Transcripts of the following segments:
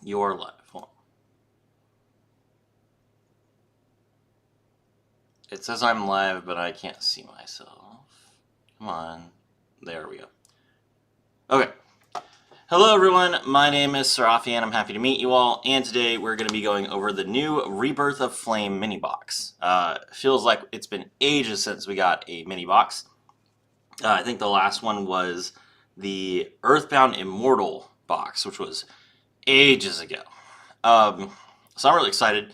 You're live. Hold on. It says I'm live, but I can't see myself. Come on. There we go. Okay. Hello everyone, my name is Serafi and I'm happy to meet you all, and today we're going to be going over the new Rebirth of Flame mini box. Feels like it's been ages since we got a mini box. I think the last one was the Earthbound Immortal box, which was ages ago. So I'm really excited.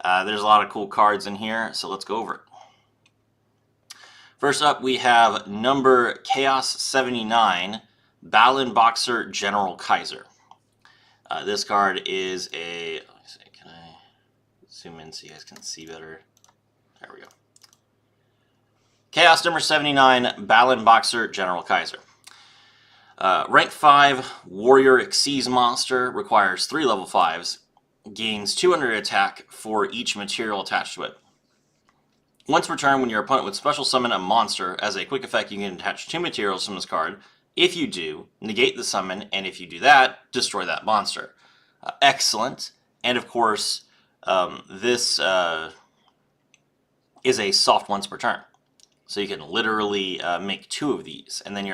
There's a lot of cool cards in here, so let's go over it. First up, we have number Chaos 79, Battlin Boxer General Kaiser. This card is a... Let me see, can I zoom in so you guys can see better? There we go. Chaos number 79, Battlin Boxer General Kaiser. Rank 5 Warrior Xyz monster, requires 3 level 5s, gains 200 attack for each material attached to it. Once per turn, when your opponent would special summon a monster, as a quick effect you can attach 2 materials from this card. If you do, negate the summon, and if you do that, destroy that monster. Excellent. And of course, this is a soft once per turn. So you can literally make 2 of these, and then you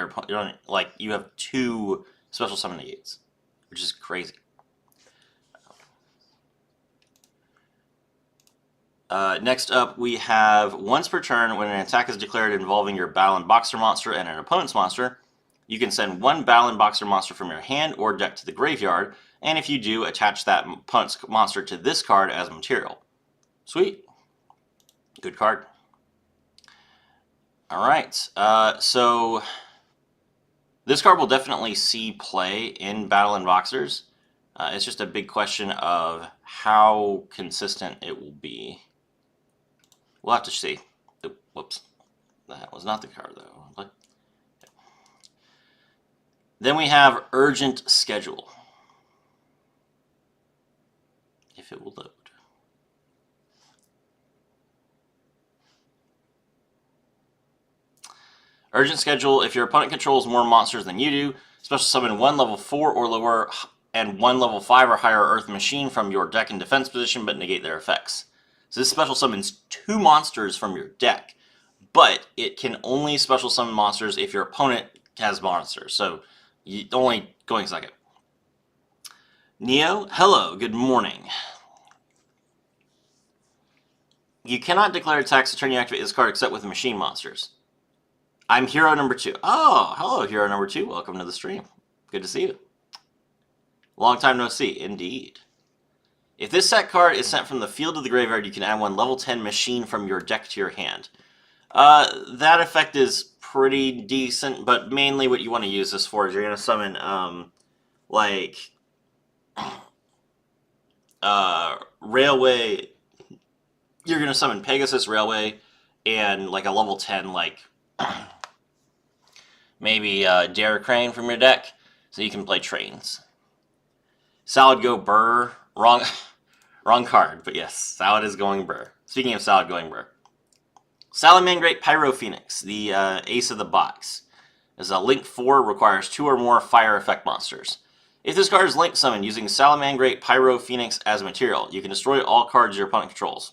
have 2 special summon negates, which is crazy. Next up, we have once per turn, when an attack is declared involving your Battlin Boxer monster and an opponent's monster, you can send 1 Battlin Boxer monster from your hand or deck to the graveyard, and if you do, attach that opponent's monster to this card as material. Sweet. Good card. Alright, so this card will definitely see play in Battlin Boxers. It's just a big question of how consistent it will be. We'll have to see. Whoops. That was not the card, though. But... Then we have Urgent Schedule. If it will load. Urgent Schedule, if your opponent controls more monsters than you do, special summon 1 level 4 or lower and 1 level 5 or higher Earth Machine from your deck in defense position, but negate their effects. So this special summons 2 monsters from your deck, but it can only special summon monsters if your opponent has monsters. So only going second. Neo, hello, good morning. You cannot declare attacks the turn you activate this card except with machine monsters. I'm hero number 2. Oh, hello, hero number 2. Welcome to the stream. Good to see you. Long time no see, indeed. If this set card is sent from the field to the graveyard, you can add 1 level 10 machine from your deck to your hand. That effect is pretty decent, but mainly what you want to use this for is you're going to summon, Railway. You're going to summon Pegasus Railway and, like, a level 10, like, maybe Dare Crane from your deck, so you can play trains. Salad Go Burr. Wrong card, but yes, Salad is going Burr. Speaking of Salad going Burr. Salamangreat Pyro Phoenix, the ace of the box. Is a Link 4, requires 2 or more fire effect monsters. If this card is Link summoned using Salamangreat Pyro Phoenix as material, you can destroy all cards your opponent controls.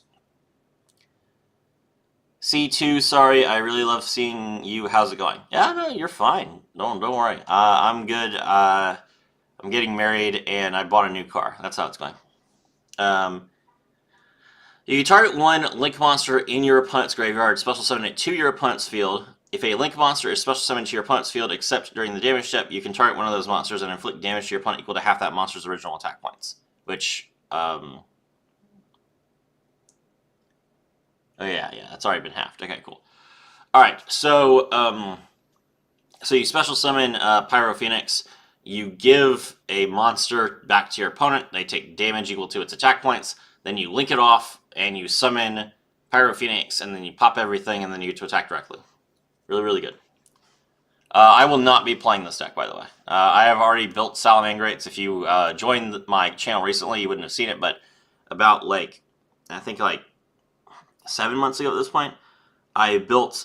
C2, sorry, I really love seeing you. How's it going? Yeah, no, you're fine. Don't worry. I'm good. I'm getting married, and I bought a new car. That's how it's going. You can target 1 Link monster in your opponent's graveyard, special summon it to your opponent's field. If a Link monster is special summoned to your opponent's field, except during the damage step, you can target one of those monsters and inflict damage to your opponent equal to half that monster's original attack points. Which, oh yeah, that's already been halved. Okay, cool. Alright, so you special summon Pyro Phoenix. You give a monster back to your opponent. They take damage equal to its attack points. Then you link it off, and you summon Pyro Phoenix, and then you pop everything, and then you get to attack directly. Really, really good. I will not be playing this deck, by the way. I have already built Salamangreats. If you joined my channel recently, you wouldn't have seen it, but about, I think 7 months ago at this point, I built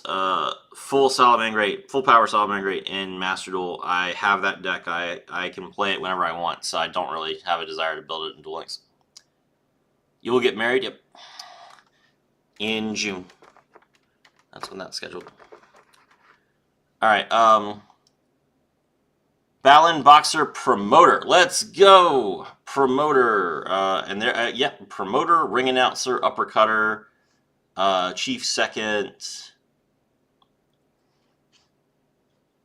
full Salamangreat, full power Salamangreat in Master Duel. I have that deck. I can play it whenever I want, so I don't really have a desire to build it in Duel Links. You will get married, yep, in June. That's when that's scheduled. All right, Battlin Boxer Promoter. Let's go, Promoter. And there, yeah, Promoter, Ring Announcer, Uppercutter, Chief Second.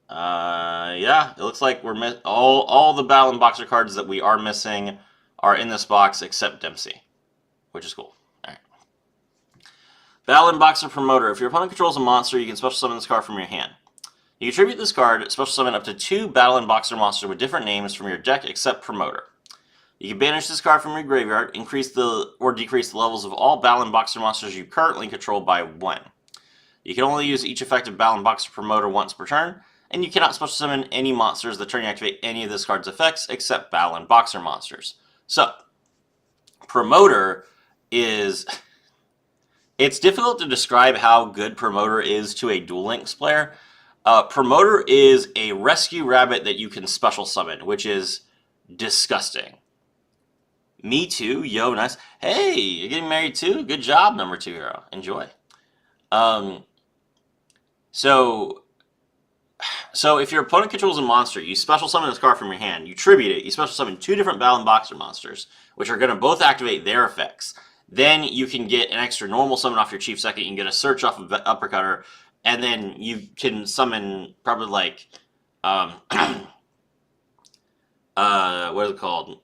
Yeah, it looks like we're all the Battlin Boxer cards that we are missing are in this box except Dempsey, which is cool. All right. Battlin Boxer Promoter. If your opponent controls a monster, you can special summon this card from your hand. You can tribute this card, special summon up to 2 Battlin Boxer monsters with different names from your deck except Promoter. You can banish this card from your graveyard, increase or decrease the levels of all Battlin Boxer monsters you currently control by 1. You can only use each effective Battlin Boxer Promoter once per turn, and you cannot special summon any monsters that turn you activate any of this card's effects except Battlin Boxer monsters. So, Promoter is... It's difficult to describe how good Promoter is to a Duel Links player. Promoter is a rescue rabbit that you can special summon, which is disgusting. Me too, yo, nice. Hey, you're getting married too? Good job, number 2 hero. Enjoy. So if your opponent controls a monster, you special summon this card from your hand, you tribute it, you special summon 2 different Battlin Boxer monsters, which are going to both activate their effects. Then you can get an extra normal summon off your Chief Second, you can get a search off of Uppercutter, and then you can summon probably like, what is it called?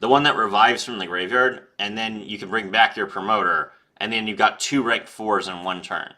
The one that revives from the graveyard, and then you can bring back your Promoter, and then you've got 2 ranked 4s in 1 turn.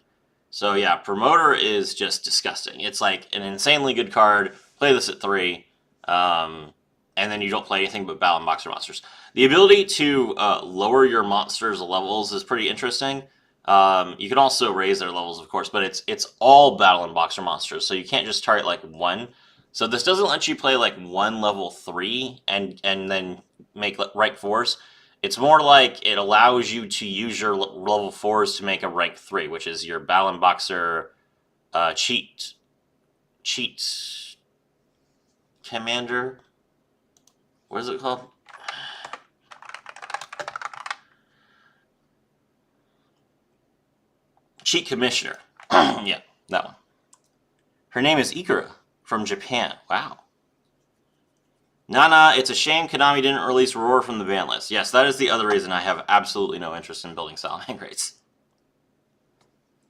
So yeah, Promoter is just disgusting. It's like an insanely good card. Play this at 3, and then you don't play anything but Battlin Boxer monsters. The ability to lower your monsters' levels is pretty interesting. You can also raise their levels, of course, but it's all Battlin Boxer monsters, so you can't just target like 1. So this doesn't let you play like 1 level 3 and then make rank 4s. It's more like it allows you to use your level 4s to make a rank 3, which is your Battlin Boxer cheat commander. What is it called? Cheat commissioner. Yeah, that one. Her name is Ikura from Japan. Wow. Nana, it's a shame Konami didn't release Roar from the ban list. Yes, that is the other reason I have absolutely no interest in building Salamangreats.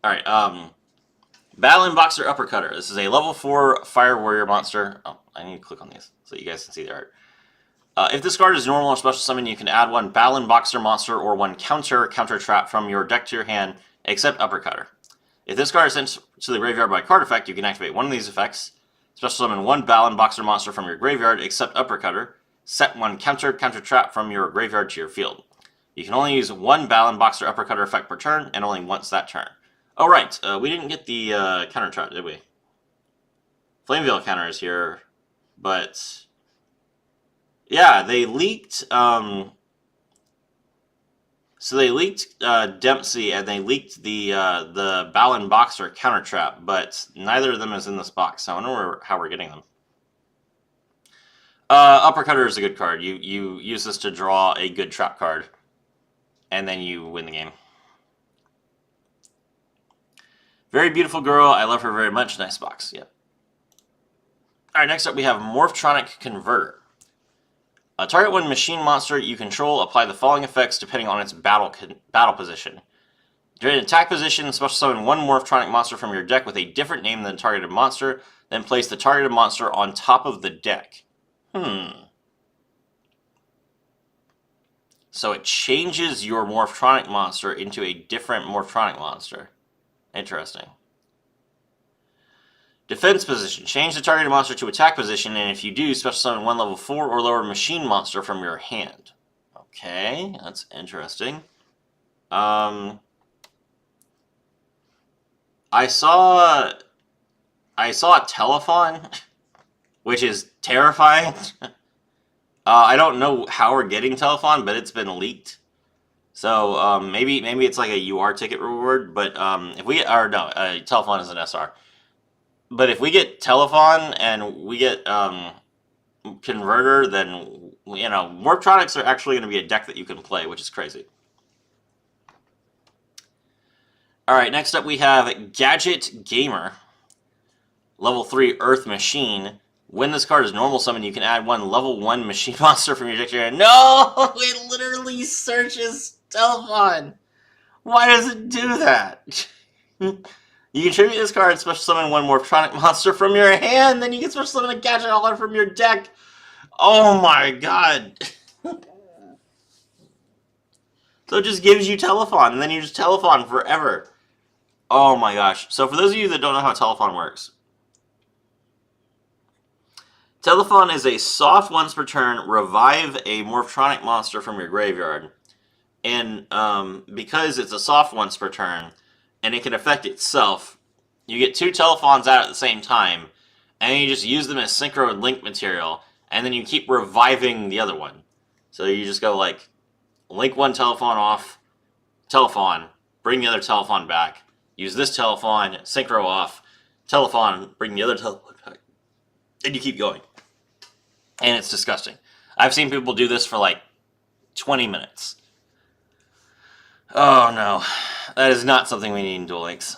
Alright, Battlin Boxer Uppercutter. This is a level 4 Fire Warrior monster. Oh, I need to click on these so you guys can see the art. If this card is normal or special summon, you can add 1 Battlin Boxer monster or 1 counter trap from your deck to your hand, except Uppercutter. If this card is sent to the graveyard by card effect, you can activate one of these effects. Special summon 1 Battlin Boxer monster from your graveyard, except Uppercutter. Set 1 counter trap from your graveyard to your field. You can only use 1 Battlin Boxer Uppercutter effect per turn, and only once that turn. Oh, right. We didn't get the counter trap, did we? Flameveil counter is here, but... Yeah, they leaked... So they leaked Dempsey, and they leaked the Battlin Boxer counter trap, but neither of them is in this box, so I wonder how we're getting them. Uppercutter is a good card. You use this to draw a good trap card, and then you win the game. Very beautiful girl. I love her very much. Nice box. Yep. Alright, next up we have Morphtronic Converter. Target 1 machine monster you control, apply the following effects depending on its battle position. During attack position, special summon 1 Morphtronic monster from your deck with a different name than the targeted monster, then place the targeted monster on top of the deck. So it changes your Morphtronic monster into a different Morphtronic monster. Interesting. Defense position. Change the targeted monster to attack position, and if you do, special summon 1 level 4 or lower machine monster from your hand. Okay, that's interesting. I saw a Telephone, which is terrifying. I don't know how we're getting Telephone, but it's been leaked. So maybe it's like a UR ticket reward, but if we get, or no, Telephone is an SR. But if we get Telephone and we get Converter, then Morphtronics are actually going to be a deck that you can play, which is crazy. All right, next up we have Gadget Gamer, level 3 Earth Machine. When this card is normal summon, you can add one level 1 machine monster from your deck to your hand. No! It literally searches Telephone! Why does it do that? You can tribute this card and special summon one Morphtronic monster from your hand, then you can special summon a Gadget Hauler from your deck. Oh my god. So it just gives you Telephone, and then you just Telephone forever. Oh my gosh. So for those of you that don't know how Telephone works, Telephone is a soft once per turn, revive a Morphtronic monster from your graveyard. And because it's a soft once per turn, and it can affect itself, you get 2 Telephones out at the same time, and you just use them as synchro and link material, and then you keep reviving the other one. So you just go like, link one Telephone off, Telephone, bring the other Telephone back, use this Telephone, synchro off, Telephone, bring the other Telephone back, and you keep going. And it's disgusting. I've seen people do this for like 20 minutes. Oh no, that is not something we need in Duel Links.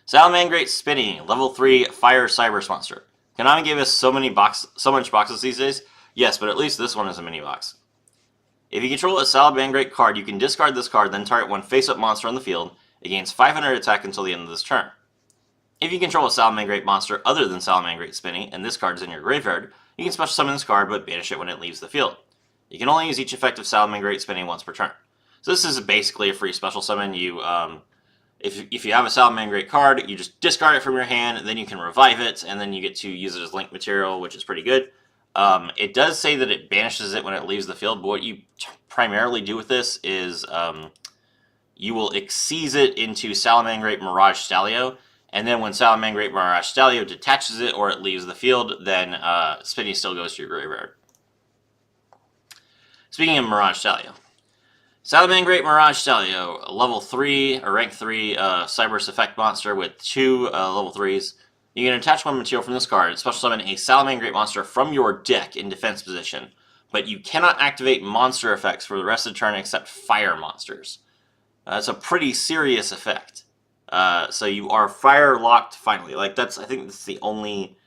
Salamangreat Spinny, level 3 Fire Cybers monster. Konami gave us so much boxes these days. Yes, but at least this one is a mini box. If you control a Salamangreat card, you can discard this card, then target one face-up monster on the field. It gains 500 attack until the end of this turn. If you control a Salamangreat monster other than Salamangreat Spinny, and this card is in your graveyard, you can special summon this card, but banish it when it leaves the field. You can only use each effect of Salamangreat Spinny once per turn. So this is basically a free special summon. You, if you have a Salamangreat card, you just discard it from your hand, then you can revive it, and then you get to use it as link material, which is pretty good. It does say that it banishes it when it leaves the field, but what you primarily do with this is you will exceed it into Salamangreat Mirage Stalio, and then when Salamangreat Mirage Stalio detaches it or it leaves the field, then Spinny still goes to your graveyard. Speaking of Mirage Stalio, Salamangreat Mirage Stalio, level 3, or rank 3 Cyberse effect monster with 2 level 3s. You can attach one material from this card and special summon a Salamangreat monster from your deck in defense position, but you cannot activate monster effects for the rest of the turn except fire monsters. That's a pretty serious effect. So you are fire locked finally. I think that's the only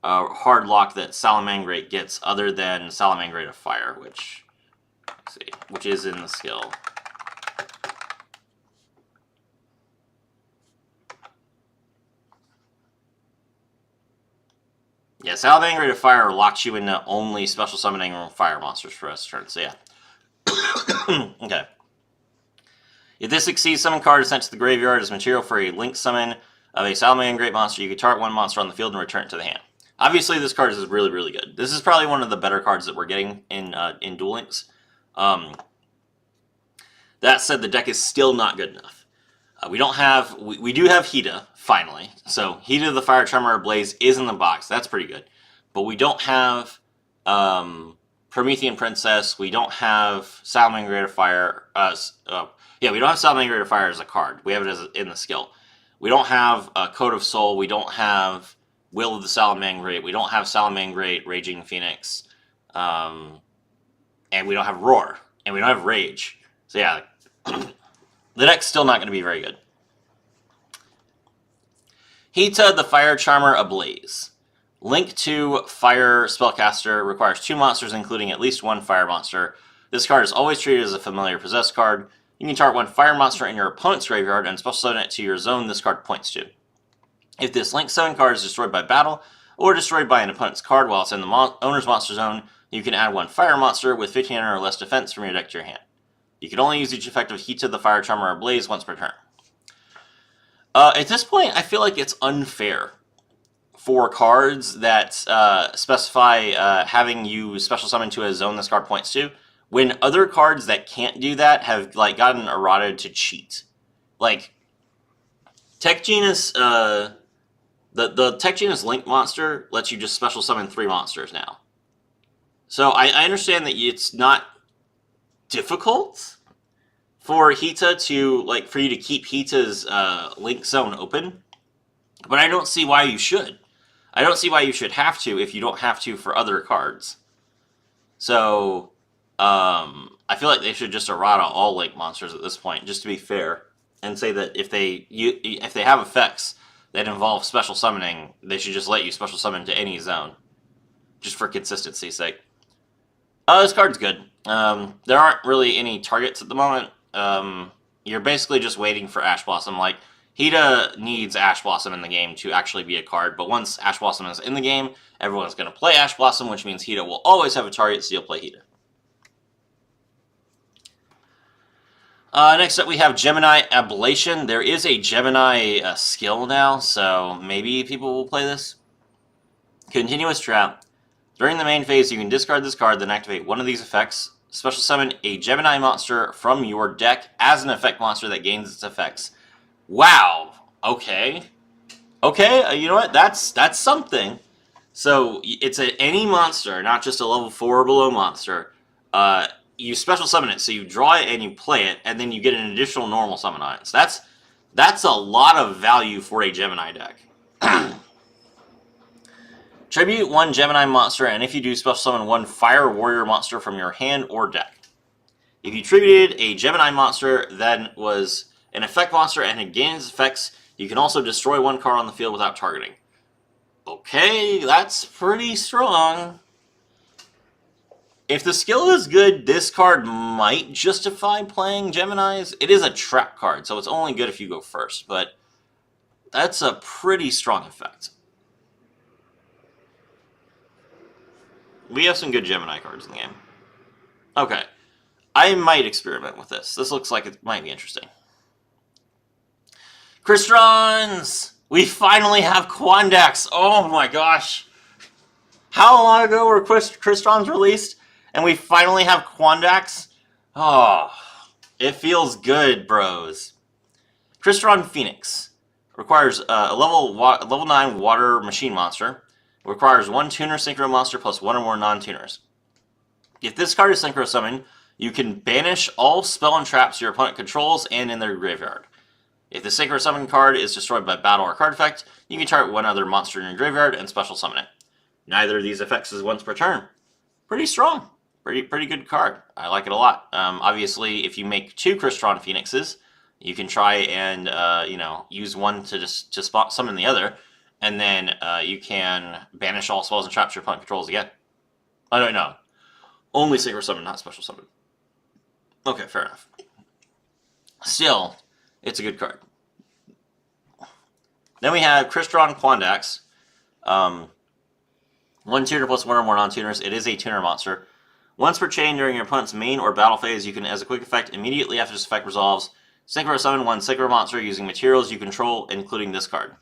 hard lock that Salamangreat gets other than Salamangreat of Fire, which is in the skill. Yeah, Salamangreat of Fire locks you into only special summoning fire monsters for us turn. So yeah. Okay. If this succeeds, summon card is sent to the graveyard as material for a link summon of a Salamangreat monster. You can target one monster on the field and return it to the hand. Obviously, this card is really, really good. This is probably one of the better cards that we're getting in Duel Links. That said, the deck is still not good enough. We do have Hida, finally. So Hida the Fire Tremor Ablaze is in the box. That's pretty good. But we don't have Promethean Princess. We don't have Salamangreat of Fire. Yeah, we don't have Salamangreat of Fire as a card. We have it as in the skill. We don't have Code of Soul. We don't have Will of the Salamangreat. We don't have Salamangreat Raging Phoenix. And we don't have Roar. And we don't have Rage. So yeah, the deck's still not going to be very good. Hita the Fire Charmer Ablaze. Link to Fire Spellcaster requires 2 monsters, including at least 1 fire monster. This card is always treated as a familiar possessed card. You can target 1 fire monster in your opponent's graveyard and special summon it to your zone this card points to. If this Link Summon card is destroyed by battle, or destroyed by an opponent's card while it's in the owner's monster zone, you can add 1 fire monster with 1500 or less defense from your deck to your hand. You can only use each effect of Hita the Fire Charmer Ablaze once per turn. At this point, I feel like it's unfair for cards that specify having you special summon to a zone this card points to, when other cards that can't do that have gotten errated to cheat. Like, Tech Genus, the Tech Genus Link monster lets you just special summon 3 monsters now. So I understand that it's not difficult for Hita to, like, for you to keep Hita's Link Zone open. But I don't see why you should. I don't see why you should have to if you don't have to for other cards. So, I feel like they should just errata all Link monsters at this point, just to be fair, and say that if they have effects that involve special summoning, they should just let you special summon to any zone, just for consistency's sake. This card's good. There aren't really any targets at the moment. You're basically just waiting for Ash Blossom. Like, Hita needs Ash Blossom in the game to actually be a card, but once Ash Blossom is in the game, everyone's going to play Ash Blossom, which means Hita will always have a target, so you'll play Hita. Next up, we have Gemini Ablation. There is a Gemini skill now, so maybe people will play this. Continuous Trap. During the main phase, you can discard this card, then activate one of these effects. Special summon a Gemini monster from your deck as an effect monster that gains its effects. Wow. Okay. Okay, you know what? That's something. So, it's any monster, not just a level 4 or below monster. You special summon it, so you draw it and you play it, and then you get an additional normal summon on it. So that's a lot of value for a Gemini deck. Tribute one Gemini monster, and if you do, special summon one Fire Warrior monster from your hand or deck. If you tributed a Gemini monster that was an effect monster and it gains effects, you can also destroy one card on the field without targeting. Okay, that's pretty strong. If the skill is good, this card might justify playing Geminis. It is a trap card, so it's only good if you go first, but that's a pretty strong effect. We have some good Gemini cards in the game. Okay. I might experiment with this. This looks like it might be interesting. Crystrons! We finally have Quandax! Oh my gosh! How long ago were Crystrons released? And we finally have Quandax? Oh, it feels good, bros. Crystron Phoenix. Requires a level 9 water machine monster. Requires one tuner synchro monster plus one or more non-tuners. If this card is synchro summoned, you can banish all spell and traps your opponent controls and in their graveyard. If the synchro summon card is destroyed by battle or card effect, you can target one other monster in your graveyard and special summon it. Neither of these effects is once per turn. Pretty strong. Pretty good card. I like it a lot. Obviously, if you make two Crystron Phoenixes, you can try and use one to summon the other. And then you can banish all spells and traps your opponent controls again. I don't know. Only synchro summon, not special summon. Okay, fair enough. Still, it's a good card. Then we have Crystron Quandax. One tuner plus one or more non-tuners. It is a tuner monster. Once per chain during your opponent's main or battle phase, you can, as a quick effect, immediately after this effect resolves, synchro summon one synchro monster using materials you control, including this card.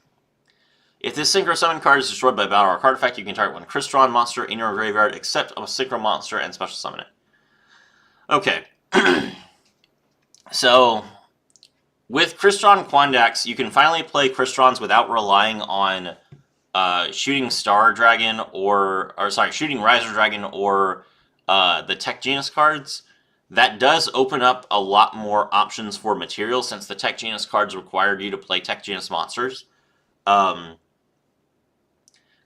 If this synchro summon card is destroyed by battle or card effect, you can target one Crystron monster in your graveyard except a synchro monster and special summon it. Okay. So, with Crystron Quandax, you can finally play Crystrons without relying on shooting Star Dragon shooting Riser Dragon or the Tech Genus cards. That does open up a lot more options for materials since the Tech Genus cards required you to play Tech Genus monsters.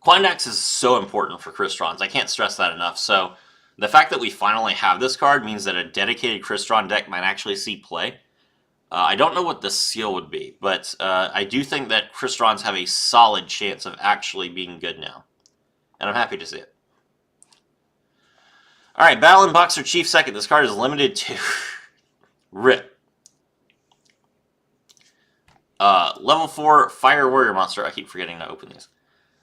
Quandax is so important for Crystrons. I can't stress that enough. So the fact that we finally have this card means that a dedicated Crystron deck might actually see play. I don't know what the skill would be, but I do think that Crystrons have a solid chance of actually being good now. And I'm happy to see it. Alright, Battlin Boxer Chief second. This card is limited to RIP. Level 4 Fire Warrior monster. I keep forgetting to open these.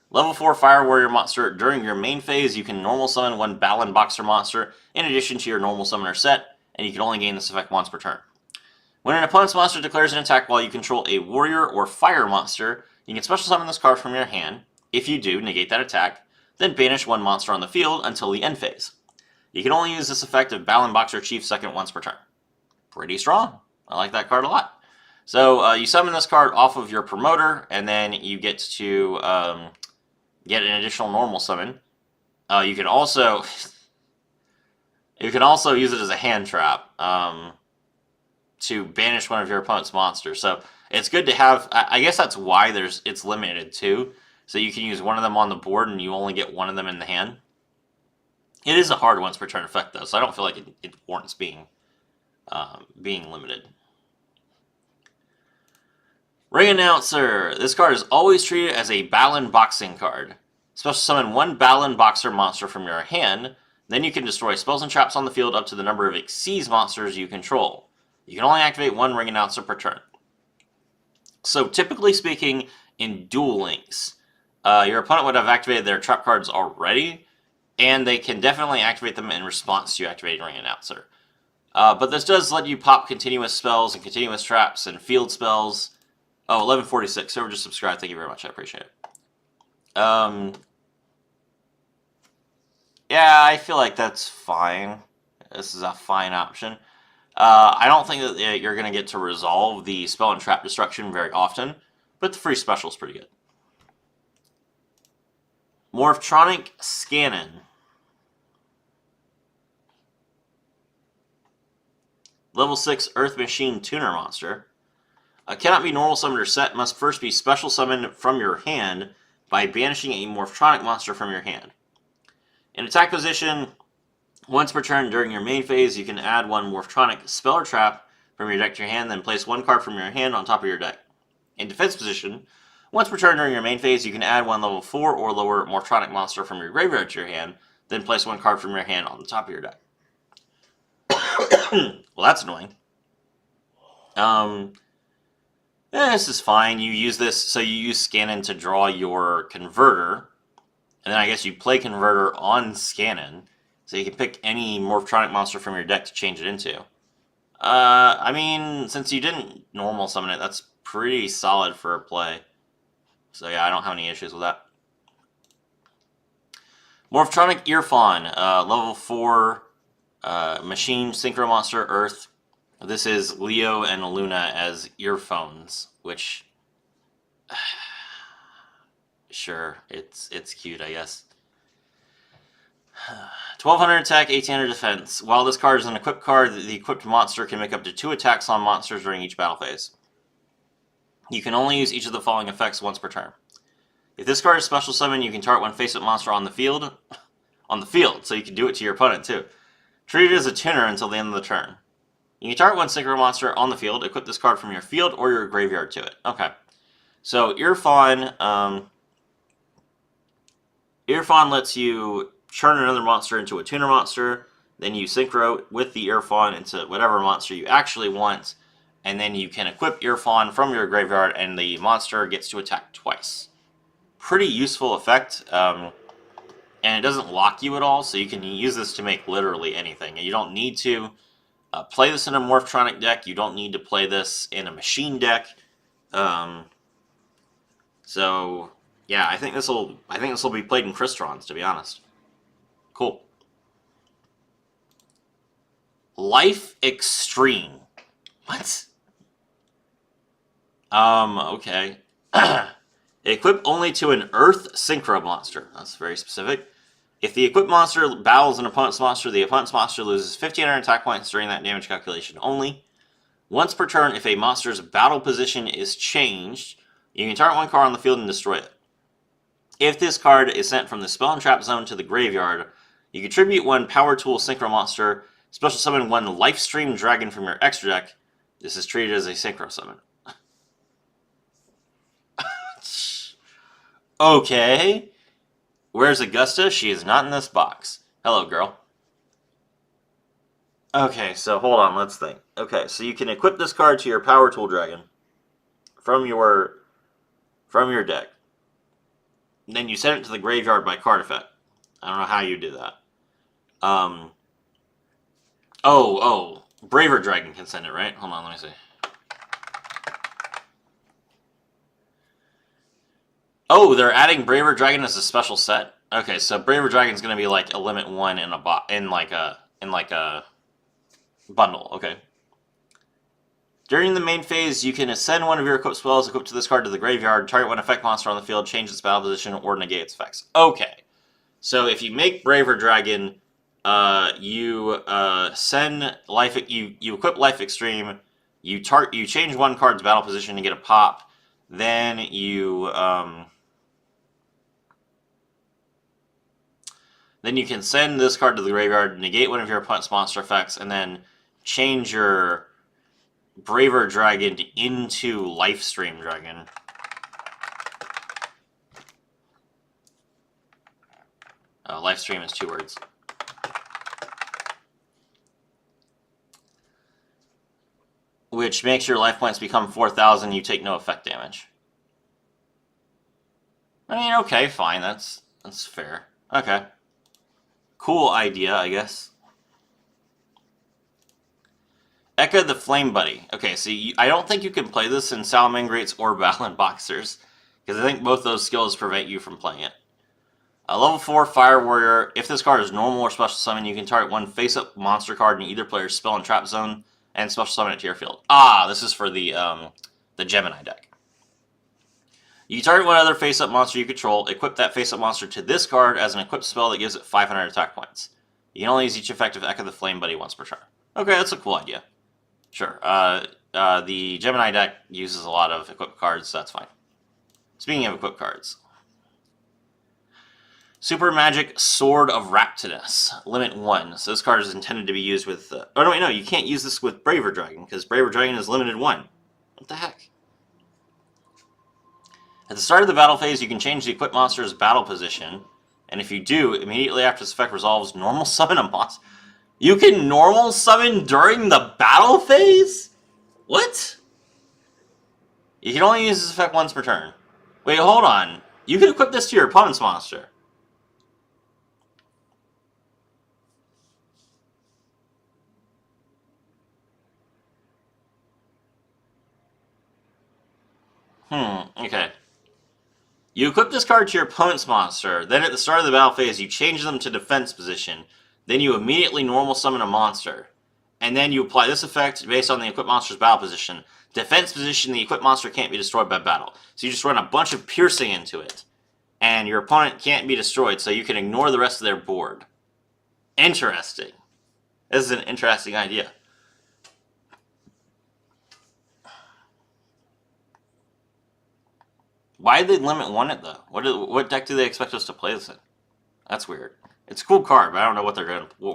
Level 4 Fire Warrior monster. During your main phase, you can normal summon one Battlin Boxer monster in addition to your normal summoner set, and you can only gain this effect once per turn. When an opponent's monster declares an attack while you control a warrior or fire monster, you can special summon this card from your hand. If you do, negate that attack, then banish one monster on the field until the end phase. You can only use this effect of Battlin Boxer Chief second once per turn. Pretty strong. I like that card a lot. So you summon this card off of your promoter, and then you get to get an additional normal summon. You can also... You can also use it as a hand trap to banish one of your opponent's monsters. So it's good to have. I guess that's why it's limited too. So you can use one of them on the board, and you only get one of them in the hand. It is a hard once per turn effect though, so I don't feel like it warrants being limited. Ring Announcer. This card is always treated as a Battlin boxing card. Special summon one Battlin boxer monster from your hand. Then you can destroy spells and traps on the field up to the number of Xyz monsters you control. You can only activate one Ring Announcer per turn. So typically speaking, in Duel Links, your opponent would have activated their trap cards already, and they can definitely activate them in response to activating Ring Announcer. But this does let you pop continuous spells and continuous traps and field spells. Oh, 1146. Server just subscribed. Thank you very much. I appreciate it. Yeah, I feel like that's fine. This is a fine option. I don't think that you're going to get to resolve the spell and trap destruction very often, but the free special is pretty good. Morphtronic Scannon. Level 6 Earth Machine Tuner monster. Cannot be normal summoned or set, must first be special summoned from your hand by banishing a Morphtronic monster from your hand. In attack position, once per turn during your main phase, you can add one Morphtronic spell or trap from your deck to your hand, then place one card from your hand on top of your deck. In defense position, once per turn during your main phase, you can add one level 4 or lower Morphtronic monster from your graveyard to your hand, then place one card from your hand on the top of your deck. Well, that's annoying. This is fine. You use this, so you use Scannon to draw your Converter, and then I guess you play Converter on Scannon, so you can pick any Morphtronic monster from your deck to change it into. I mean, since you didn't normal summon it, that's pretty solid for a play. So yeah, I don't have any issues with that. Morphtronic Earfawn, level 4 machine synchro monster Earth. This is Leo and Luna as earphones, which sure, it's cute, I guess. 1200 attack, 1800 defense. While this card is an equipped card, the equipped monster can make up to 2 attacks on monsters during each battle phase. You can only use each of the following effects once per turn. If this card is special summon, you can target one face-up monster on the field, so you can do it to your opponent too. Treat it as a tuner until the end of the turn. You can target one synchro monster on the field, equip this card from your field or your graveyard to it. Okay. So Earfawn lets you turn another monster into a tuner monster, then you synchro with the Earfawn into whatever monster you actually want, and then you can equip Earfawn from your graveyard and the monster gets to attack twice. Pretty useful effect, and it doesn't lock you at all, so you can use this to make literally anything. You don't need to play this in a Morphtronic deck, you don't need to play this in a machine deck. So yeah, I think this will be played in Crystrons, to be honest. Cool. Life Extreme. What? Okay. Equip only to an Earth Synchro monster. That's very specific. If the equipped monster battles an opponent's monster, the opponent's monster loses 1500 attack points during that damage calculation only. Once per turn, if a monster's battle position is changed, you can target one card on the field and destroy it. If this card is sent from the spell and trap zone to the graveyard, you contribute one Power Tool Synchro monster, special summon one Lifestream Dragon from your extra deck. This is treated as a Synchro summon. Okay. Where's Augusta? She is not in this box. Hello, girl. Okay, so hold on, let's think. Okay, so you can equip this card to your Power Tool Dragon from your deck. And then you send it to the graveyard by card effect. I don't know how you do that. Braver Dragon can send it, right? Hold on, let me see. Oh, they're adding Braver Dragon as a special set. Okay, so Braver Dragon's gonna be like a limit 1 in a bundle. Okay. During the main phase, you can ascend one of your equipped spells equipped to this card to the graveyard, target one effect monster on the field, change its battle position, or negate its effects. Okay. So if you make Braver Dragon you send life. You equip Life Extreme. You change one card's battle position to get a pop. Then you can send this card to the graveyard, negate one of your opponent's monster effects, and then change your Braver Dragon into Lifestream Dragon. Lifestream is 2 words. Which makes your life points become 4,000, you take no effect damage. I mean, okay, fine, that's fair. Okay. Cool idea, I guess. Eka the Flame Buddy. Okay, so I don't think you can play this in Salamangreats or Battlin Boxers, because I think both those skills prevent you from playing it. A level 4 Fire Warrior. If this card is normal or special summon, you can target one face-up monster card in either player's spell and trap zone, and special summon it to your field. This is for the Gemini deck. You target one other face-up monster you control, equip that face-up monster to this card as an equipped spell that gives it 500 attack points. You can only use each effect of Eka the Flame Buddy once per turn. Okay, that's a cool idea. Sure. The Gemini deck uses a lot of equipped cards, so that's fine. Speaking of equipped cards. Super Magic Sword of Raptinus, limit 1. So this card is intended to be used with... oh, no, wait, no, you can't use this with Braver Dragon, because Braver Dragon is limited 1. What the heck? At the start of the battle phase, you can change the equipped monster's battle position, and if you do, immediately after this effect resolves, normal summon a monster. You can normal summon during the battle phase? What? You can only use this effect once per turn. Wait, hold on. You can equip this to your opponent's monster. Okay. You equip this card to your opponent's monster, then at the start of the battle phase, you change them to defense position, then you immediately normal summon a monster, and then you apply this effect based on the equipped monster's battle position. Defense position, the equipped monster can't be destroyed by battle. So you just run a bunch of piercing into it, and your opponent can't be destroyed, so you can ignore the rest of their board. Interesting. This is an interesting idea. Why did they limit 1 it, though? What deck do they expect us to play this in? That's weird. It's a cool card, but I don't know what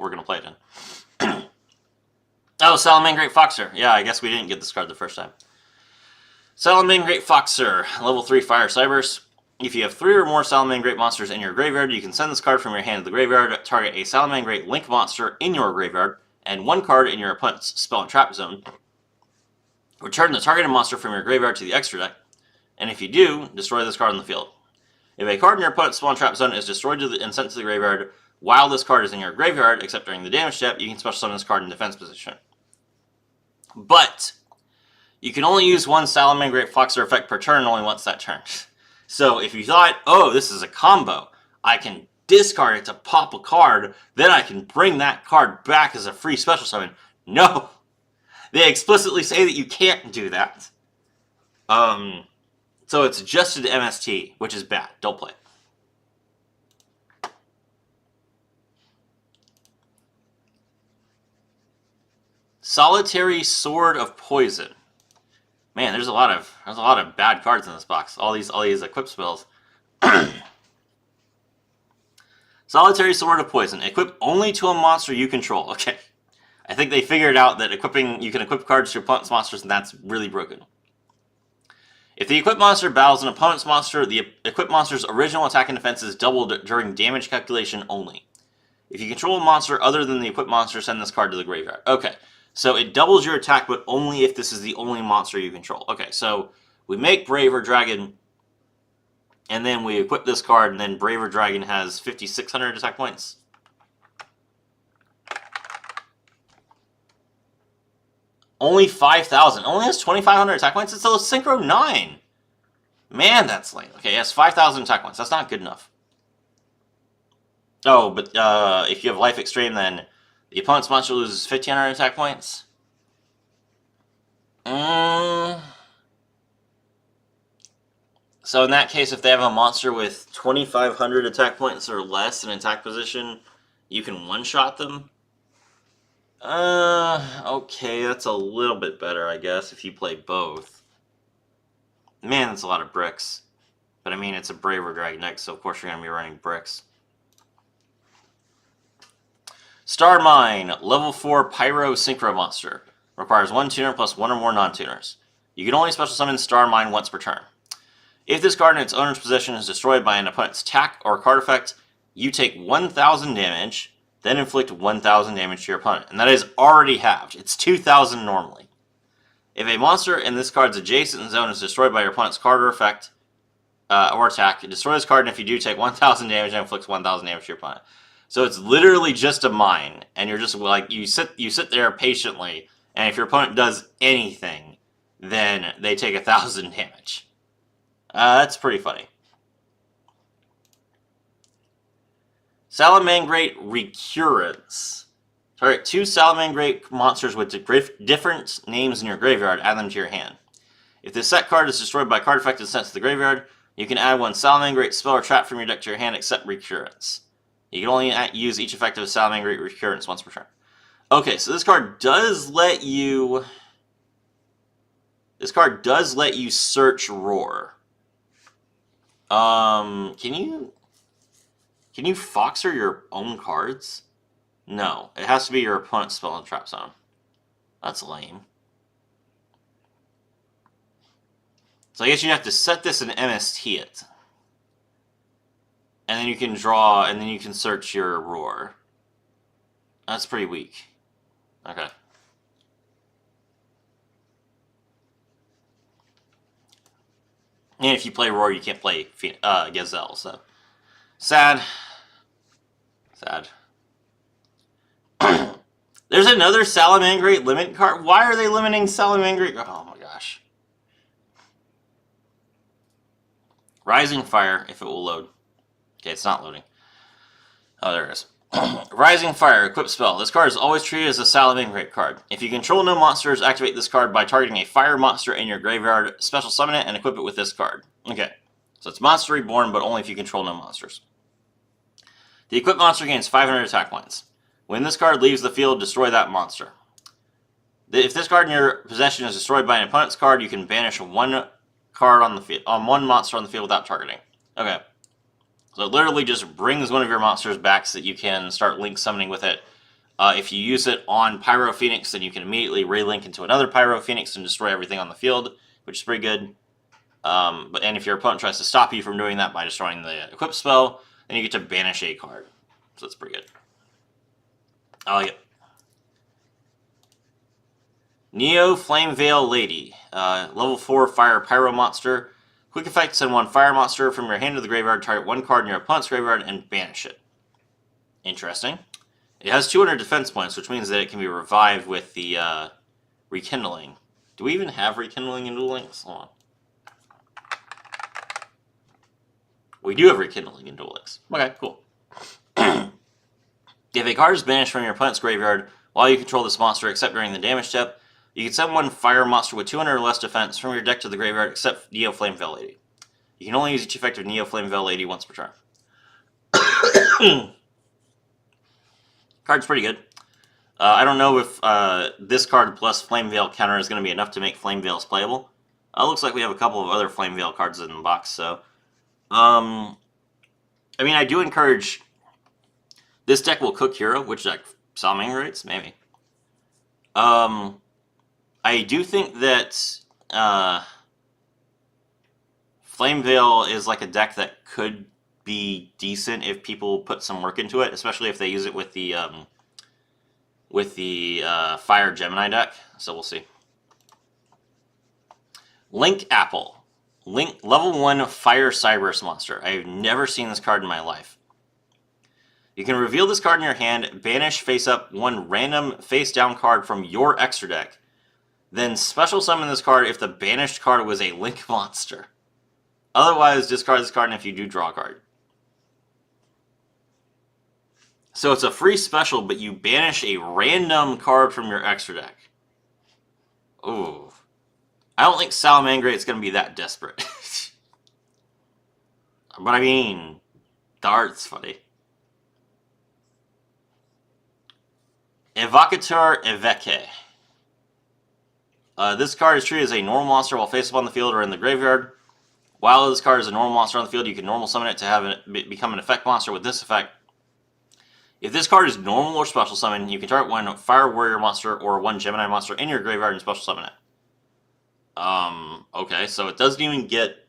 we're gonna play it in. Oh, Salamangreat Foxer. Yeah, I guess we didn't get this card the first time. Salamangreat Foxer, level 3 Fire Cybers. If you have 3 or more Salamangreat monsters in your graveyard, you can send this card from your hand to the graveyard, target a Salamangreat Link monster in your graveyard, and 1 card in your opponent's spell and trap zone. Return the targeted monster from your graveyard to the extra deck, and if you do, destroy this card on the field. If a card in your opponent's spell and trap zone is destroyed and sent to the graveyard while this card is in your graveyard, except during the damage step, you can special summon this card in defense position. But you can only use 1 Salamangreat Foxer effect per turn only once that turn. So if you thought, oh, this is a combo, I can discard it to pop a card, then I can bring that card back as a free special summon. No! They explicitly say that you can't do that. So it's adjusted to MST, which is bad. Don't play. Solitary Sword of Poison. Man, there's a lot of bad cards in this box. All these equip spells. Solitary Sword of Poison. Equip only to a monster you control. Okay. I think they figured out that you can equip cards to your opponent's monsters, and that's really broken. If the equipped monster battles an opponent's monster, the equipped monster's original attack and defense is doubled during damage calculation only. If you control a monster other than the equipped monster, send this card to the graveyard. Okay, so it doubles your attack, but only if this is the only monster you control. Okay, so we make Braver Dragon, and then we equip this card, and then Braver Dragon has 5,600 attack points. Only 5,000. Only has 2,500 attack points. It's a Synchro 9. Man, that's lame. Okay, it has 5,000 attack points. That's not good enough. Oh, but if you have Life Extreme, then the opponent's monster loses 1,500 attack points. So in that case, if they have a monster with 2,500 attack points or less in attack position, you can one-shot them. Okay, that's a little bit better, I guess, if you play both. Man, that's a lot of bricks. But I mean, it's a Braver Dragon deck, so of course you're going to be running bricks. Star Mine, level 4 Pyro Synchro Monster. Requires 1 tuner plus 1 or more non-tuners. You can only special summon Star Mine once per turn. If this card in its owner's possession is destroyed by an opponent's attack or card effect, you take 1,000 damage, then inflict 1,000 damage to your opponent. And that is already halved. It's 2,000 normally. If a monster in this card's adjacent zone is destroyed by your opponent's card or effect or attack, destroy this card, and if you do, take 1,000 damage and inflicts 1,000 damage to your opponent. So it's literally just a mine, and you're just like, you sit there patiently, and if your opponent does anything, then they take 1,000 damage. That's pretty funny. Salamangreat Recurrence. Target 2 Salamangreat monsters with different names in your graveyard, add them to your hand. If this set card is destroyed by card effect and sent to the graveyard, you can add 1 Salamangreat spell or trap from your deck to your hand except Recurrence. You can only use each effect of Salamangreat Recurrence once per turn. Okay, so this card does let you... search Roar. Can you Foxer your own cards? No, it has to be your opponent's spell and trap zone. That's lame. So I guess you have to set this and MST it. And then you can draw, and then you can search your Roar. That's pretty weak. Okay. And if you play Roar, you can't play Gazelle, so... Sad. Sad. There's another Salamangreat limit card. Why are they limiting Salamangreat? Oh my gosh. Rising Fire, if it will load. Okay, it's not loading. Oh, there it is. Rising Fire, equip spell. This card is always treated as a Salamangreat card. If you control no monsters, activate this card by targeting a fire monster in your graveyard, special summon it, and equip it with this card. Okay, so it's Monster Reborn, but only if you control no monsters. The equipped monster gains 500 attack points. When this card leaves the field, destroy that monster. If this card in your possession is destroyed by an opponent's card, you can banish one card on the field, one monster on the field without targeting. Okay. So it literally just brings one of your monsters back so that you can start link summoning with it. If you use it on Pyro Phoenix, then you can immediately relink into another Pyro Phoenix and destroy everything on the field, which is pretty good. And if your opponent tries to stop you from doing that by destroying the equip spell, then you get to banish a card. So that's pretty good. I like it. Neo Flame Veil Lady. Level 4 Fire Pyro Monster. Quick effect, send 1 fire monster from your hand to the graveyard, target 1 card in your opponent's graveyard, and banish it. Interesting. It has 200 defense points, which means that it can be revived with the Rekindling. Do we even have Rekindling in Duel Links? Hold on. We do have Rekindling in Duel Links. Okay, cool. If a card is banished from your opponent's graveyard while you control this monster, except during the damage step, you can send 1 fire monster with 200 or less defense from your deck to the graveyard, except Neo Flame Veil Lady. You can only use each effect of Neo Flame Veil Lady once per turn. Card's pretty good. I don't know if this card plus Flame Veil counter is going to be enough to make Flame Veils playable. Looks like we have a couple of other Flame Veil cards in the box, so... I mean, I do encourage... This deck will cook Hero. Which deck? Salamangreats? Maybe. I do think that Flame Veil is like a deck that could be decent if people put some work into it, especially if they use it with the Fire Gemini deck. So we'll see. Link Apple. Link level 1 Fire Cyberus monster. I've never seen this card in my life. You can reveal this card in your hand, banish face up 1 random face down card from your extra deck. Then special summon this card if the banished card was a Link monster. Otherwise, discard this card and if you do, draw a card. So it's a free special, but you banish a random card from your extra deck. Ooh. I don't think Salamangreat's going to be that desperate. But I mean, the art's funny. Evocator Eveke. This card is treated as a normal monster while face up on the field or in the graveyard. While this card is a normal monster on the field, you can normal summon it to have it become an effect monster with this effect. If this card is normal or special summon, you can target one Fire Warrior monster or one Gemini monster in your graveyard and special summon it. Okay, so it doesn't even get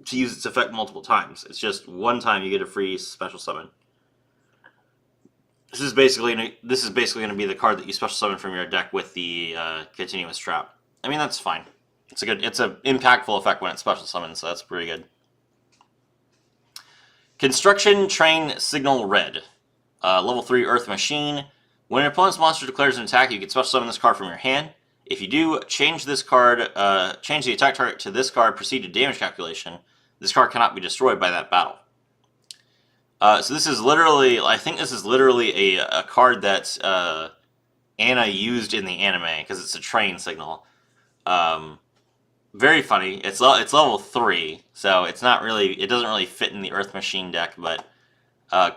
to use its effect multiple times. It's just one time you get a free special summon. This is basically going to be the card that you special summon from your deck with the continuous trap. I mean, that's fine. It's an impactful effect when it's special summon, so that's pretty good. Construction Train Signal Red. Level 3 Earth Machine. When an opponent's monster declares an attack, you can special summon this card from your hand. If you do, change this card, change the attack target to this card, proceed to damage calculation. This card cannot be destroyed by that battle. So this is literally, I think this is literally a card that Anna used in the anime, because it's a train signal. Very funny. It's level 3, so it's not really, it doesn't really fit in the Earth Machine deck, but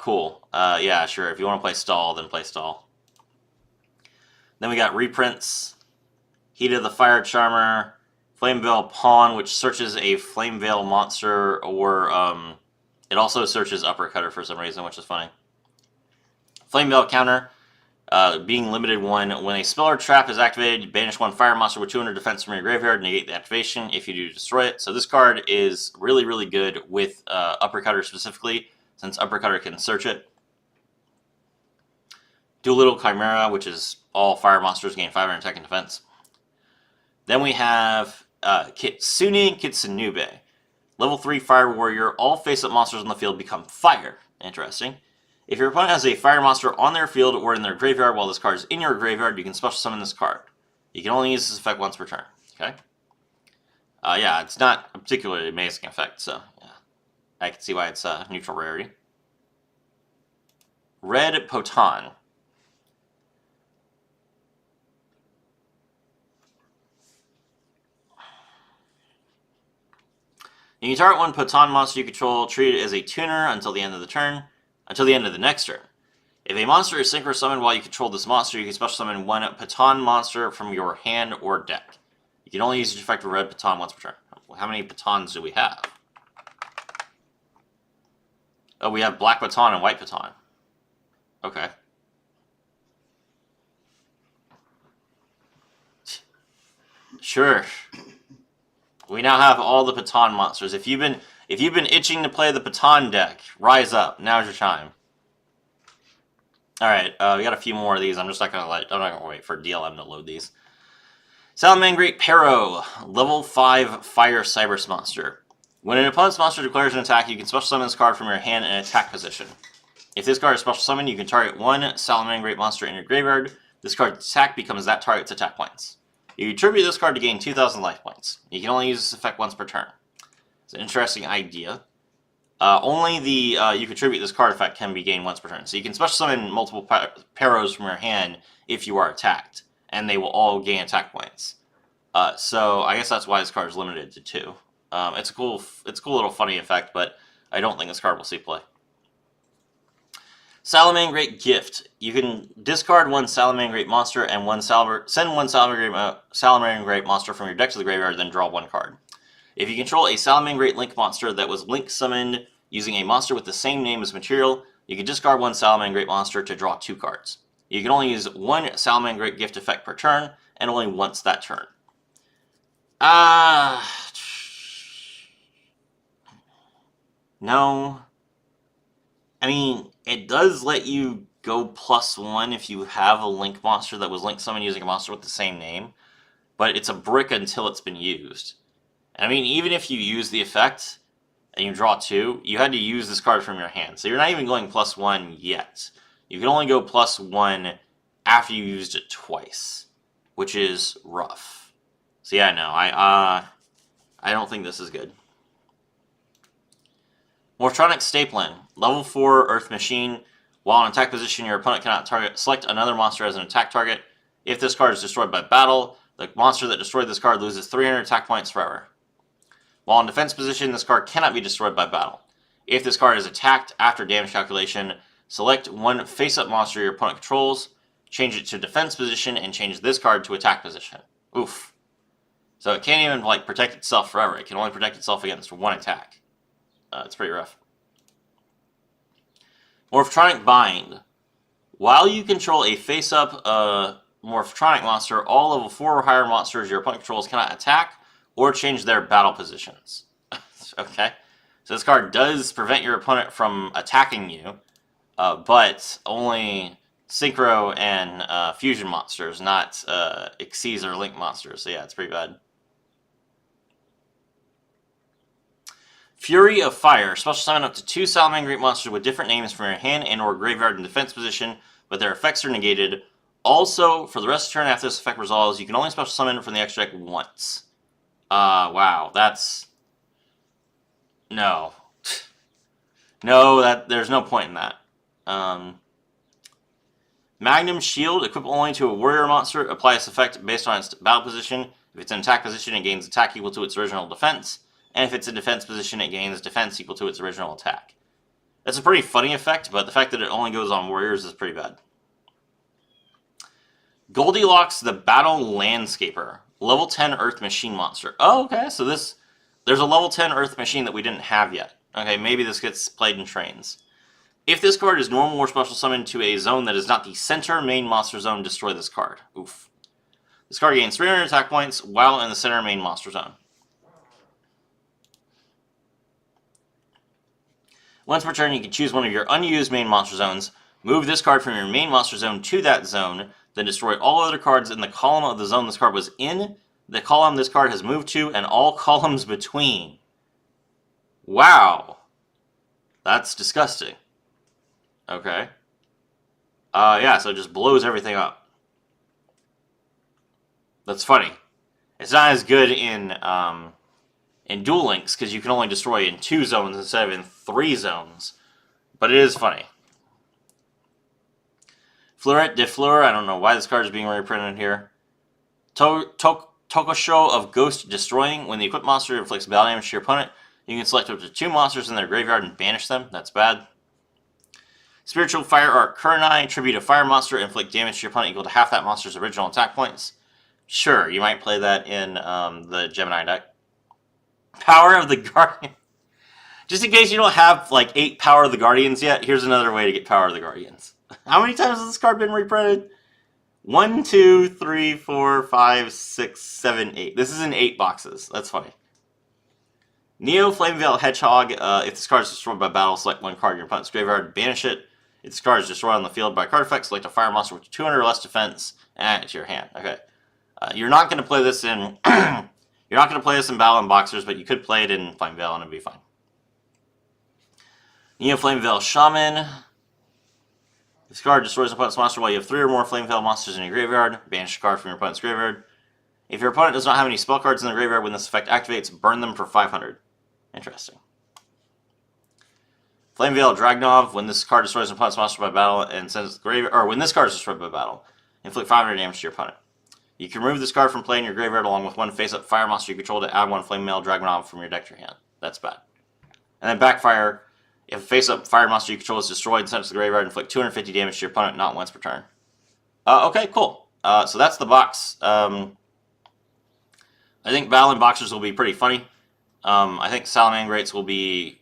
cool. Yeah, sure, if you want to play Stall, then play Stall. Then we got reprints. Heat of the Fire Charmer, Flame Veil Pawn, which searches a Flame Veil monster, or it also searches Uppercutter for some reason, which is funny. Flame Veil counter, being limited 1. When a spell or trap is activated, banish one fire monster with 200 defense from your graveyard, negate the activation. If you do, destroy it. So this card is really, really good with Uppercutter specifically, since Uppercutter can search it. Doolittle Chimera, which is all fire monsters gain 500 attack and defense. Then we have Kitsune Kitsunube. Level 3 Fire Warrior. All face-up monsters on the field become fire. Interesting. If your opponent has a fire monster on their field or in their graveyard while this card is in your graveyard, you can special summon this card. You can only use this effect once per turn. Okay? Yeah, it's not a particularly amazing effect, so yeah. I can see why it's neutral rarity. Red Poton. You can target one Poton monster you control, treat it as a tuner until the end of the turn, until the end of the next turn. If a monster is synchro summoned while you control this monster, you can special summon one Poton monster from your hand or deck. You can only use the effect of red Poton once per turn. How many Potons do we have? Oh, we have black Poton and white Poton. Okay. Sure. We now have all the Poton monsters. If you've been itching to play the Poton deck, rise up. Now's your time. All right, we got a few more of these. I'm not gonna wait for DLM to load these. Salamangreat Pero, level 5 Fire Cybers monster. When an opponent's monster declares an attack, you can special summon this card from your hand in attack position. If this card is special summoned, you can target one Salamangreat monster in your graveyard. This card's attack becomes that target's attack points. You attribute this card to gain 2,000 life points. You can only use this effect once per turn. It's an interesting idea. Only the you contribute this card effect can be gained once per turn. So you can special summon multiple Peros from your hand if you are attacked, and they will all gain attack points. So I guess that's why this card is limited to 2. It's a cool little funny effect, but I don't think this card will see play. Salamangreat Gift. You can discard one Salamangreat monster and send one Salamangreat monster from your deck to the graveyard, then draw one card. If you control a Salamangreat Link monster that was Link summoned using a monster with the same name as material, you can discard one Salamangreat monster to draw 2 cards. You can only use one Salamangreat Gift effect per turn, and only once that turn. No. I mean, it does let you go +1 if you have a Link monster that was Link summoned using a monster with the same name, but it's a brick until it's been used. I mean, even if you use the effect and you draw 2, you had to use this card from your hand, so you're not even going +1 yet. You can only go +1 after you used it twice, which is rough. So yeah, no, I don't think this is good. Morphtronics Stapling, level 4 Earth Machine. While in attack position, your opponent cannot select another monster as an attack target. If this card is destroyed by battle, the monster that destroyed this card loses 300 attack points forever. While in defense position, this card cannot be destroyed by battle. If this card is attacked after damage calculation, select one face-up monster your opponent controls, change it to defense position, and change this card to attack position. Oof. So it can't even, like, protect itself forever. It can only protect itself against one attack. It's pretty rough. Morphtronic Bind. While you control a face-up Morphtronic monster, all level 4 or higher monsters your opponent controls cannot attack or change their battle positions. Okay. So this card does prevent your opponent from attacking you, but only Synchro and Fusion monsters, not Xyz or Link monsters. So yeah, it's pretty bad. Fury of Fire. Special summon up to 2 Salamangreat monsters with different names from your hand and or graveyard in defense position, but their effects are negated. Also, for the rest of the turn after this effect resolves, you can only special summon from the extra deck once. Wow, that's... No. No, there's no point in that. Magnum Shield. Equip only to a warrior monster. Apply this effect based on its battle position. If it's in attack position, it gains attack equal to its original defense. And if it's in defense position, it gains defense equal to its original attack. That's a pretty funny effect, but the fact that it only goes on warriors is pretty bad. Goldilocks, the Battle Landscaper. Level 10 Earth Machine monster. Oh, okay, so there's a level 10 Earth Machine that we didn't have yet. Okay, maybe this gets played in trains. If this card is normal or special summoned to a zone that is not the center main monster zone, destroy this card. Oof. This card gains 300 attack points while in the center main monster zone. Once per turn, you can choose one of your unused main monster zones, move this card from your main monster zone to that zone, then destroy all other cards in the column of the zone this card was in, the column this card has moved to, and all columns between. Wow. That's disgusting. Okay. Yeah, so it just blows everything up. That's funny. It's not as good in Duel Links, because you can only destroy in 2 zones instead of in 3 zones. But it is funny. Fleuret de Fleur. I don't know why this card is being reprinted here. Tokosho of Ghost Destroying. When the equipped monster inflicts battle damage to your opponent, you can select up to 2 monsters in their graveyard and banish them. That's bad. Spiritual Fire Art Kurenai. Tribute a fire monster. Inflict damage to your opponent equal to half that monster's original attack points. Sure, you might play that in the Gemini deck. Power of the Guardian. Just in case you don't have, like, 8 Power of the Guardians yet, here's another way to get Power of the Guardians. How many times has this card been reprinted? 1, 2, 3, 4, 5, 6, 7, 8. This is in 8 boxes. That's funny. Neo Flameveil Hedgehog. If this card is destroyed by battle, select 1 card in your opponent's graveyard, banish it. If this card is destroyed on the field by card effect, select a fire monster with 200 or less defense and add it to your hand. Okay. You're not going to play this in... You're not going to play this in Battle and Boxers, but you could play it in Flameveil and it'd be fine. Neo Flameveil Shaman. This card destroys an opponent's monster while you have 3 or more Flameveil monsters in your graveyard. Banish a card from your opponent's graveyard. If your opponent does not have any spell cards in the graveyard when this effect activates, burn them for 500. Interesting. Flameveil Dragnov. When this card destroys an opponent's monster by battle and sends it to the graveyard, or when this card is destroyed by battle, inflict 500 damage to your opponent. You can remove this card from play in your graveyard along with 1 face-up fire monster you control to add 1 Flameveil Dragnov from your deck to your hand. That's bad. And then Backfire. If a face-up fire monster you control is destroyed and sent to the graveyard, inflict 250 damage to your opponent, not once per turn. Okay, cool. So that's the box. I think Battle and Boxers will be pretty funny. I think Salamangreats will be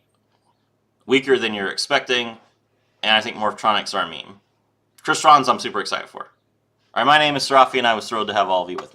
weaker than you're expecting. And I think Morphtronics are a meme. Crystrons I'm super excited for. Alright, my name is Serafi, and I was thrilled to have all of you with me.